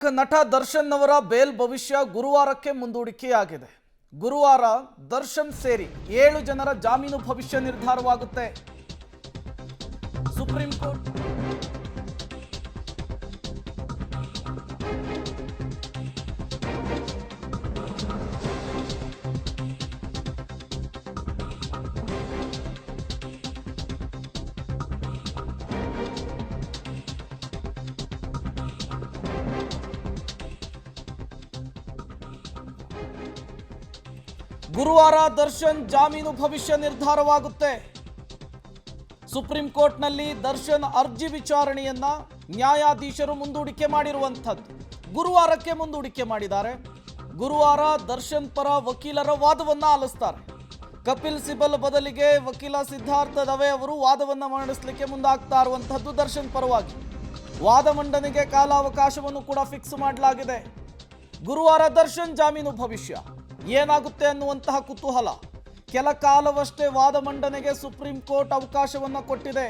ನಟ ದರ್ಶನ್ ಅವರ ಬೇಲ್ ಭವಿಷ್ಯ ಗುರುವಾರಕ್ಕೆ ಮುಂದೂಡಿಕೆಯಾಗಿದೆ. ಗುರುವಾರ ದರ್ಶನ್ ಸೇರಿ 7 ಜನರ ಜಾಮೀನು ಭವಿಷ್ಯ ನಿರ್ಧಾರವಾಗುತ್ತೆ. ಸುಪ್ರೀಂ ಕೋರ್ಟ್ ಗುರುವಾರ ದರ್ಶನ್ ಜಾಮೀನು ಭವಿಷ್ಯ ನಿರ್ಧಾರವಾಗುತ್ತೆ. ಸುಪ್ರೀಂ ಕೋರ್ಟ್ನಲ್ಲಿ ದರ್ಶನ್ ಅರ್ಜಿ ವಿಚಾರಣೆಯನ್ನ ನ್ಯಾಯಾಧೀಶರು ಮುಂದೂಡಿಕೆ ಮಾಡಿರುವಂಥದ್ದು. ಗುರುವಾರಕ್ಕೆ ಮುಂದೂಡಿಕೆ ಮಾಡಿದ್ದಾರೆ. ಗುರುವಾರ ದರ್ಶನ್ ಪರ ವಕೀಲರ ವಾದವನ್ನ ಆಲಿಸ್ತಾರೆ. ಕಪಿಲ್ ಸಿಬಲ್ ಬದಲಿಗೆ ವಕೀಲ ಸಿದ್ಧಾರ್ಥ ದವೆ ಅವರು ವಾದವನ್ನ ಮಂಡಿಸಲಿಕ್ಕೆ ಮುಂದಾಗ್ತಾ ಇರುವಂತಹದ್ದು ದರ್ಶನ್ ಪರವಾಗಿ. ವಾದ ಮಂಡನೆಗೆ ಕಾಲಾವಕಾಶವನ್ನು ಕೂಡ ಫಿಕ್ಸ್ ಮಾಡಲಾಗಿದೆ. ಗುರುವಾರ ದರ್ಶನ್ ಜಾಮೀನು ಭವಿಷ್ಯ ಏನಾಗುತ್ತೆ ಅನ್ನುವಂತಹ ಕುತೂಹಲ. ಕೆಲ ಕಾಲವಷ್ಟೇ ವಾದ ಮಂಡನೆಗೆ ಸುಪ್ರೀಂ ಕೋರ್ಟ್ ಅವಕಾಶವನ್ನು ಕೊಟ್ಟಿದೆ.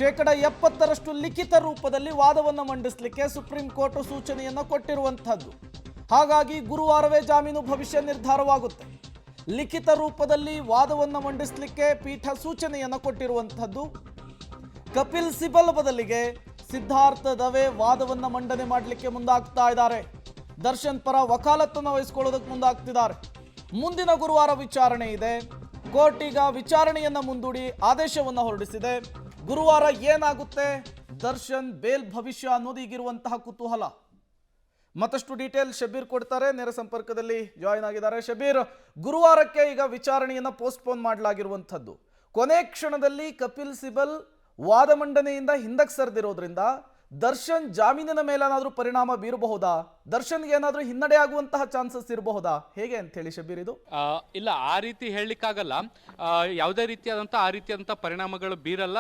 70% ಲಿಖಿತ ರೂಪದಲ್ಲಿ ವಾದವನ್ನು ಮಂಡಿಸಲಿಕ್ಕೆ ಸುಪ್ರೀಂ ಕೋರ್ಟ್ ಸೂಚನೆಯನ್ನು ಕೊಟ್ಟಿರುವಂತಹದ್ದು. ಹಾಗಾಗಿ ಗುರುವಾರವೇ ಜಾಮೀನು ಭವಿಷ್ಯ ನಿರ್ಧಾರವಾಗುತ್ತೆ. ಲಿಖಿತ ರೂಪದಲ್ಲಿ ವಾದವನ್ನು ಮಂಡಿಸಲಿಕ್ಕೆ ಪೀಠ ಸೂಚನೆಯನ್ನು ಕೊಟ್ಟಿರುವಂತಹದ್ದು. ಕಪಿಲ್ ಸಿಬಲ್ ಬದಲಿಗೆ ಸಿದ್ಧಾರ್ಥ ದವೆ ವಾದವನ್ನು ಮಂಡನೆ ಮಾಡಲಿಕ್ಕೆ ಮುಂದಾಗ್ತಾ ಇದ್ದಾರೆ. ದರ್ಶನ್ ಪರ ವಕಾಲತ್ತನ್ನು ವಹಿಸಿಕೊಳ್ಳೋದಕ್ಕೆ ಮುಂದಾಗ್ತಿದ್ದಾರೆ. ಮುಂದಿನ ಗುರುವಾರ ವಿಚಾರಣೆ ಇದೆ. ಕೋರ್ಟ್ ಈಗ ವಿಚಾರಣೆಯನ್ನ ಮುಂದೂಡಿ ಆದೇಶವನ್ನು ಹೊರಡಿಸಿದೆ. ಗುರುವಾರ ಏನಾಗುತ್ತೆ ದರ್ಶನ್ ಬೇಲ್ ಭವಿಷ್ಯ ಅನ್ನೋದು ಈಗಿರುವಂತಹ ಕುತೂಹಲ. ಮತ್ತಷ್ಟು ಡೀಟೇಲ್ ಶಬೀರ್ ಕೊಡ್ತಾರೆ, ನೇರ ಸಂಪರ್ಕದಲ್ಲಿ ಜಾಯಿನ್ ಆಗಿದ್ದಾರೆ. ಶಬೀರ್, ಗುರುವಾರಕ್ಕೆ ಈಗ ವಿಚಾರಣೆಯನ್ನ ಪೋಸ್ಟ್ಪೋನ್ ಮಾಡಲಾಗಿರುವಂಥದ್ದು. ಕೊನೆ ಕ್ಷಣದಲ್ಲಿ ಕಪಿಲ್ ಸಿಬಲ್ ವಾದ ಮಂಡನೆಯಿಂದ ಹಿಂದಕ್ಕೆ ಸರಿದಿರೋದ್ರಿಂದ ದರ್ಶನ್ ಜಾಮೀನಿನ ಮೇಲೇನಾದ್ರೂ ಪರಿಣಾಮ ಬೀರಬಹುದಾ? ದರ್ಶನ್ಗೆ ಏನಾದ್ರೂ ಹಿನ್ನಡೆ ಆಗುವಂತಹ ಚಾನ್ಸಸ್ ಇರಬಹುದಾ? ಹೇಗೆ ಅಂತ ಹೇಳಿ ಶಬೀರ್ ಇದು? ಇಲ್ಲ, ಆ ರೀತಿ ಹೇಳಲಿಕ್ಕಾಗಲ್ಲ. ಯಾವುದೇ ರೀತಿಯಾದಂಥ ಪರಿಣಾಮಗಳು ಬೀರಲ್ಲ.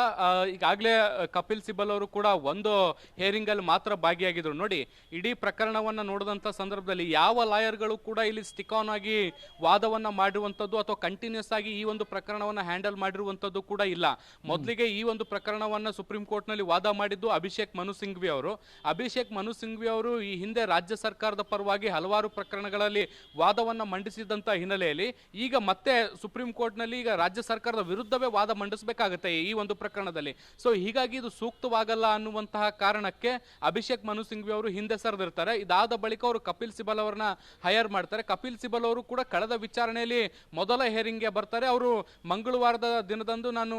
ಈಗಾಗಲೇ ಕಪಿಲ್ ಸಿಬಲ್ ಅವರು ಕೂಡ ಒಂದು ಹೇರಿಂಗ್ ಅಲ್ಲಿ ಮಾತ್ರ ಭಾಗಿಯಾಗಿದ್ರು. ನೋಡಿ, ಇಡೀ ಪ್ರಕರಣವನ್ನ ನೋಡಿದಂಥ ಸಂದರ್ಭದಲ್ಲಿ ಯಾವ ಲಾಯರ್ಗಳು ಕೂಡ ಇಲ್ಲಿ ಸ್ಟಿಕ್ ಆನ್ ಆಗಿ ವಾದವನ್ನ ಮಾಡಿರುವಂಥದ್ದು ಅಥವಾ ಕಂಟಿನ್ಯೂಸ್ ಆಗಿ ಈ ಒಂದು ಪ್ರಕರಣವನ್ನ ಹ್ಯಾಂಡಲ್ ಮಾಡಿರುವಂಥದ್ದು ಕೂಡ ಇಲ್ಲ. ಮೊದಲಿಗೆ ಈ ಒಂದು ಪ್ರಕರಣವನ್ನ ಸುಪ್ರೀಂ ಕೋರ್ಟ್ ನಲ್ಲಿ ವಾದ ಮಾಡಿದ್ದು ಅಭಿಷೇಕ್ ಮನು ಸಿಂಘ್ವಿ ಅವರು. ಅಭಿಷೇಕ್ ಮನು ಸಿಂಘ್ವಿ ಅವರು ಈ ಹಿಂದೆ ರಾಜ್ಯ ಸರ್ಕಾರದ ಪರವಾಗಿ ಹಲವಾರು ಪ್ರಕರಣಗಳಲ್ಲಿ ವಾದವನ್ನ ಮಂಡಿಸಿದಂತ ಹಿನ್ನೆಲೆಯಲ್ಲಿ ಈಗ ಮತ್ತೆ ಸುಪ್ರೀಂ ಕೋರ್ಟ್ ನಲ್ಲಿ ಈಗ ರಾಜ್ಯ ಸರ್ಕಾರದ ವಿರುದ್ಧವೇ ವಾದ ಮಂಡಿಸಬೇಕಾಗುತ್ತೆ ಈ ಒಂದು ಪ್ರಕರಣದಲ್ಲಿ. ಸೊ ಹೀಗಾಗಿ ಇದು ಸೂಕ್ತವಾಗಲ್ಲ ಅನ್ನುವಂತಹ ಕಾರಣಕ್ಕೆ ಅಭಿಷೇಕ್ ಮನು ಸಿಂಘ್ವಿ ಅವರು ಹಿಂದೆ ಸರಿದಿರ್ತಾರೆ. ಇದಾದ ಬಳಿಕ ಅವರು ಕಪಿಲ್ ಸಿಬಲ್ ಅವರನ್ನ ಹೈರ್ ಮಾಡ್ತಾರೆ. ಕಪಿಲ್ ಸಿಬಲ್ ಅವರು ಕೂಡ ಕಳೆದ ವಿಚಾರಣೆಯಲ್ಲಿ ಮೊದಲ ಹೇರಿಂಗ್ಗೆ ಬರ್ತಾರೆ. ಅವರು ಮಂಗಳವಾರದ ದಿನದಂದು ನಾನು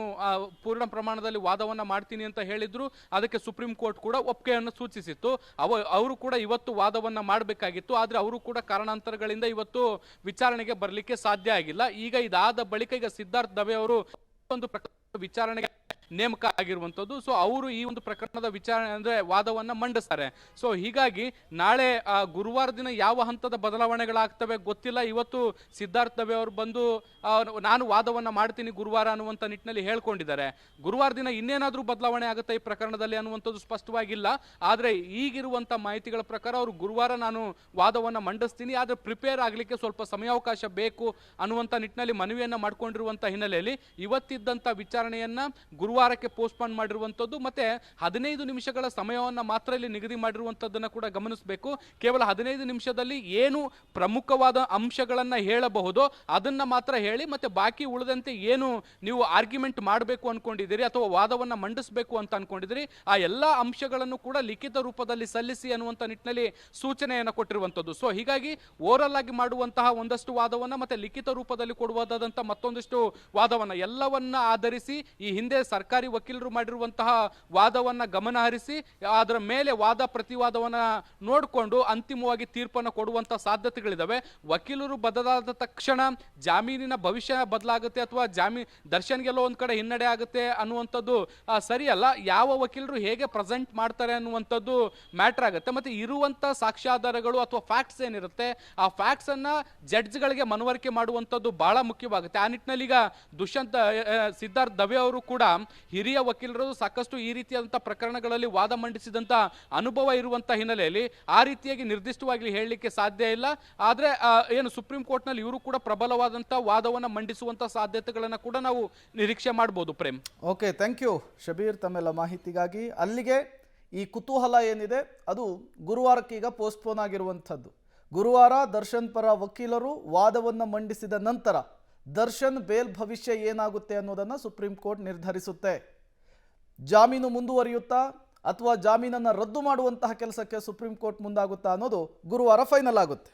ಪೂರ್ಣ ಪ್ರಮಾಣದಲ್ಲಿ ವಾದವನ್ನ ಮಾಡ್ತೀನಿ ಅಂತ ಹೇಳಿದ್ರು. ಅದಕ್ಕೆ ಸುಪ್ರೀಂ ಕೋರ್ಟ್ ಕೂಡ ಒಪ್ಪಿಗೆಯನ್ನು ಸೂಚಿಸಿತ್ತು. ಅವರು ಕೂಡ ಇವತ್ತು ವಾದವನ್ನ ಮಾಡಬೇಕಾಗಿತ್ತು. ಆದ್ರೆ ಅವರು ಕೂಡ ಕಾರಣಾಂತರಗಳಿಂದ ಇವತ್ತು ವಿಚಾರಣೆಗೆ ಬರಲಿಕ್ಕೆ ಸಾಧ್ಯ ಆಗಿಲ್ಲ. ಈಗ ಇದಾದ ಬಳಿಕ ಈಗ ಸಿದ್ಧಾರ್ಥ ದವೆ ಅವರು ಒಂದು ವಿಚಾರಣೆಗೆ ನೇಮಕ ಆಗಿರುವಂತದ್ದು. ಸೊ ಅವರು ಈ ಒಂದು ಪ್ರಕರಣದ ವಿಚಾರಣೆ ಅಂದ್ರೆ ವಾದವನ್ನ ಮಂಡಿಸ್ತಾರೆ. ಸೊ ಹೀಗಾಗಿ ನಾಳೆ ಗುರುವಾರ ದಿನ ಯಾವ ಹಂತದ ಬದಲಾವಣೆಗಳಾಗ್ತವೆ ಗೊತ್ತಿಲ್ಲ. ಇವತ್ತು ಸಿದ್ಧಾರ್ಥ ದವೆ ಅವರು ಬಂದು ನಾನು ವಾದವನ್ನ ಮಾಡ್ತೀನಿ ಗುರುವಾರ ಅನ್ನುವಂತ ನಿಟ್ಟಿನಲ್ಲಿ ಹೇಳ್ಕೊಂಡಿದ್ದಾರೆ. ಗುರುವಾರ ದಿನ ಇನ್ನೇನಾದ್ರೂ ಬದಲಾವಣೆ ಆಗುತ್ತೆ ಈ ಪ್ರಕರಣದಲ್ಲಿ ಅನ್ನುವಂಥದ್ದು ಸ್ಪಷ್ಟವಾಗಿಲ್ಲ. ಆದ್ರೆ ಈಗಿರುವಂತ ಮಾಹಿತಿಗಳ ಪ್ರಕಾರ ಅವರು ಗುರುವಾರ ನಾನು ವಾದವನ್ನ ಮಂಡಿಸ್ತೀನಿ, ಆದ್ರೆ ಪ್ರಿಪೇರ್ ಆಗ್ಲಿಕ್ಕೆ ಸ್ವಲ್ಪ ಸಮಯಾವಕಾಶ ಬೇಕು ಅನ್ನುವಂತ ನಿಟ್ಟಿನಲ್ಲಿ ಮನವಿಯನ್ನ ಮಾಡ್ಕೊಂಡಿರುವಂತ ಹಿನ್ನೆಲೆಯಲ್ಲಿ ಇವತ್ತಿದ್ದಂತ ವಿಚಾರಣೆಯನ್ನ ಗುರುವಾರಕ್ಕೆ ಪೋಸ್ಟ್ಪೋನ್ ಮಾಡಿರುವಂತದ್ದು. ಮತ್ತೆ 15 ನಿಮಿಷಗಳ ಸಮಯವನ್ನ ಮಾತ್ರ ಇಲ್ಲಿ ನಿಗದಿ ಮಾಡಿರುವಂತದ್ದನ್ನ ಕೂಡ ಗಮನಿಸಬೇಕು. ಕೇವಲ 15 ನಿಮಿಷದಲ್ಲಿ ಏನು ಪ್ರಮುಖವಾದ ಅಂಶಗಳನ್ನ ಹೇಳಬಹುದು ಅದನ್ನ ಮಾತ್ರ ಹೇಳಿ, ಮತ್ತೆ ಬಾಕಿ ಉಳಿದಂತೆ ಏನು ನೀವು ಆರ್ಗ್ಯುಮೆಂಟ್ ಮಾಡಬೇಕು ಅನ್ಕೊಂಡಿದ್ದೀರಿ ಅಥವಾ ವಾದವನ್ನ ಮಂಡಿಸಬೇಕು ಅಂತ ಅನ್ಕೊಂಡಿದ್ದೀರಿ ಆ ಎಲ್ಲಾ ಅಂಶಗಳನ್ನು ಕೂಡ ಲಿಖಿತ ರೂಪದಲ್ಲಿ ಸಲ್ಲಿಸಿ ಅನ್ನುವಂತ ನಿಟ್ಟಿನಲ್ಲಿ ಸೂಚನೆಯನ್ನು ಕೊಟ್ಟಿರುವಂತದ್ದು. ಸೊ ಹೀಗಾಗಿ ಓರಲ್ ಆಗಿ ಮಾಡುವಂತಹ ಒಂದಷ್ಟು ವಾದವನ್ನ ಮತ್ತೆ ಲಿಖಿತ ರೂಪದಲ್ಲಿ ಕೊಡುವುದಾದಂತ ಮತ್ತೊಂದಷ್ಟು ವಾದವನ್ನ ಎಲ್ಲವನ್ನ ಆಧರಿಸಿ ಈ ಹಿಂದೆ ಸರ್ಕಾರಿ ವಕೀಲರು ಮಾಡಿರುವಂತಹ ವಾದವನ್ನ ಗಮನ ಹರಿಸಿ ಅದರ ಮೇಲೆ ವಾದ ಪ್ರತಿವಾದವನ್ನ ನೋಡಿಕೊಂಡು ಅಂತಿಮವಾಗಿ ತೀರ್ಪನ್ನು ಕೊಡುವಂತ ಸಾಧ್ಯತೆಗಳಿದಾವೆ. ವಕೀಲರು ಬದಲಾದ ತಕ್ಷಣ ಜಾಮೀನಿನ ಭವಿಷ್ಯ ಬದಲಾಗುತ್ತೆ ಅಥವಾ ದರ್ಶನ್ಗೆಲ್ಲೋ ಒಂದ್ ಕಡೆ ಹಿನ್ನಡೆ ಆಗುತ್ತೆ ಅನ್ನುವಂಥದ್ದು ಸರಿಯಲ್ಲ. ಯಾವ ವಕೀಲರು ಹೇಗೆ ಪ್ರೆಸೆಂಟ್ ಮಾಡ್ತಾರೆ ಅನ್ನುವಂಥದ್ದು ಮ್ಯಾಟರ್ ಆಗುತ್ತೆ. ಮತ್ತೆ ಇರುವಂತ ಸಾಕ್ಷ್ಯಾಧಾರಗಳು ಅಥವಾ ಫ್ಯಾಕ್ಟ್ಸ್ ಏನಿರುತ್ತೆ ಆ ಫ್ಯಾಕ್ಟ್ಸ್ ಅನ್ನ ಜಡ್ಜ್ಗಳಿಗೆ ಮನವರಿಕೆ ಮಾಡುವಂಥದ್ದು ಬಹಳ ಮುಖ್ಯವಾಗುತ್ತೆ. ಆ ನಿಟ್ಟಿನಲ್ಲಿ ಈಗ ಸಿದ್ಧಾರ್ಥ ದವೆ ಅವರು ಕೂಡ ಹಿರಿಯ ವಕೀಲರು ಸಾಕಷ್ಟು ಈ ರೀತಿಯಾದಂತಹ ಪ್ರಕರಣಗಳಲ್ಲಿ ವಾದ ಮಂಡಿಸಿದಂತ ಅನುಭವ ಇರುವಂತ ಹಿನ್ನೆಲೆಯಲ್ಲಿ ಆ ರೀತಿಯಾಗಿ ನಿರ್ದಿಷ್ಟವಾಗಿ ಹೇಳಲಿಕ್ಕೆ ಸಾಧ್ಯ ಇಲ್ಲ. ಆದ್ರೆ ಏನು ಸುಪ್ರೀಂ ಕೋರ್ಟ್ ನಲ್ಲಿ ಇವರು ಕೂಡ ಪ್ರಬಲವಾದಂತಹ ವಾದವನ್ನ ಮಂಡಿಸುವಂತ ಸಾಧ್ಯತೆಗಳನ್ನ ಕೂಡ ನಾವು ನಿರೀಕ್ಷೆ ಮಾಡಬಹುದು. Prem, okay, thank you Shabeer ತಮ್ಮೆಲ್ಲ ಮಾಹಿತಿಗಾಗಿ. ಅಲ್ಲಿಗೆ ಈ ಕುತೂಹಲ ಏನಿದೆ ಅದು ಗುರುವಾರಕ್ಕೀಗ ಪೋಸ್ಟ್ಪೋನ್ ಆಗಿರುವಂಥದ್ದು. ಗುರುವಾರ ದರ್ಶನ್ ಪರ ವಕೀಲರು ವಾದವನ್ನು ಮಂಡಿಸಿದ ನಂತರ ದರ್ಶನ್ ಬೇಲ್ ಭವಿಷ್ಯ ಏನಾಗುತ್ತೆ ಅನ್ನೋದನ್ನು ಸುಪ್ರೀಂ ಕೋರ್ಟ್ ನಿರ್ಧರಿಸುತ್ತೆ. ಜಾಮೀನು ಮುಂದುವರಿಯುತ್ತಾ ಅಥವಾ ಜಾಮೀನನ್ನು ರದ್ದು ಮಾಡುವಂತಹ ಕೆಲಸಕ್ಕೆ ಸುಪ್ರೀಂ ಕೋರ್ಟ್ ಮುಂದಾಗುತ್ತಾ ಅನ್ನೋದು ಗುರುವಾರ ಫೈನಲ್ ಆಗುತ್ತೆ.